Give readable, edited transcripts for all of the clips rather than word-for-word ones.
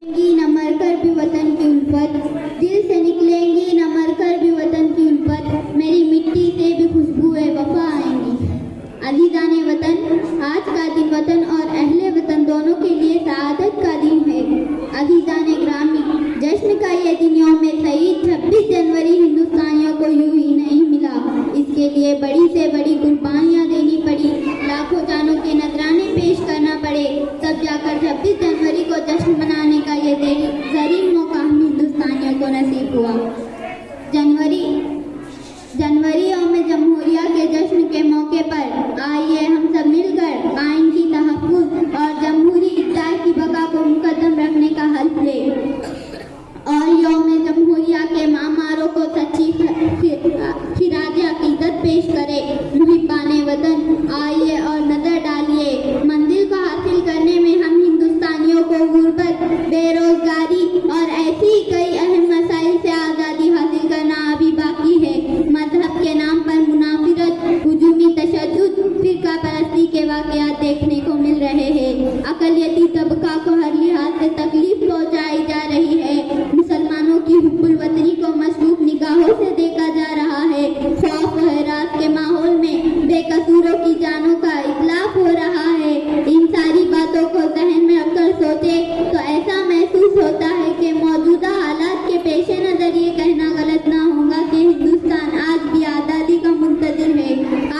न मर कर भी वतन की उल्फत, दिल से निकलेंगी न मर कर भी वतन की उल्फत, मेरी मिट्टी से भी खुशबुए वफा आएंगी। अज़ीज़ाने वतन, आज का दिन वतन और अहले वतन दोनों के लिए सआदत का दिन है। अज़ीज़ाने ग्रामी, जश्न का ये दिन यौम शहीद 26 जनवरी हिंदुस्तानियों को यूं ही नहीं मिला। इसके लिए बड़ी से बड़ी कुर्बानियाँ देनी पड़ी, लाखों जानों के नजराने पेश करना पड़े, तब जाकर 26 जनवरी को जश्न मनाने का ये ज़रीन मौका हम हिंदुस्तानियों को नसीब हुआ। जनवरी यौम जमहूरिया के जश्न के मौके पर आइए हम सब मिलकर आइन की तहफ़्फ़ुज़ और जमहूरी इक़्तिदार की बका को मुक़द्दम रखने का हल्फ लें और यौम जमहूरिया के मामारों को सच्ची खिराज अक़ीदत पेश करें। मुहिब्बाने वतन, आइए और नज़र डालिए, मंजिल को हासिल करने में हम हिंदुस्तानियों को गुर्बत, बेरोजगारी और ऐसी कई अहम मसाइल से आज़ादी हासिल करना अभी बाकी है। मजहब के नाम पर मुनाफिरत, हुजूमी तशद्दुद, फिरका परस्ती के वाक़यात देखने को मिल रहे हैं। अक़लियती तबका को हर लिहाज से तकलीफ पहुँचाई जा रही है। मुसलमानों की हुब्बुल वतनी को मशबूक निगाहों से देखा जा रहा है। खौफ व हिरास के माहौल में बेकसूरों की जानों का इतलाफ हो रहा है। इन सारी बातों को ज़हन में रखकर सोचे तो ऐसा महसूस होता है कि मौजूदा हालात के पेश नज़र ये कहना गलत ना होगा कि हिंदुस्तान आज भी आज़ादी का मुंतज़िर है।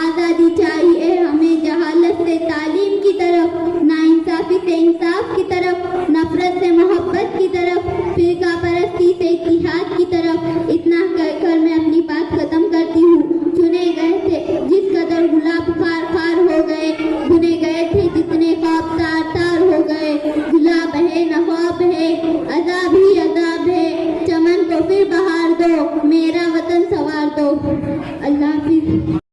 आज़ादी चाहिए हमें जहालत से तालीम की तरफ, नाइंसाफ़ी से इंसाफ की तरफ, नफरत से मोहब्बत की तरफ, फिरका परस्ती से इत्तिहाद की तरफ। इतना कहकर मैं अपनी बात खत्म करती हूँ। चुने गए थे जिस कदर गुलाब खार खार हो गए, बुने गए थे जितने ख्वाब तार तार हो गए। गुलाब है न ख्वाब है, अज़ाब ही अज़ाब है, चमन को फिर बहार दो, मेरा वतन सवार दो। अल्लाह हाफ़िज़।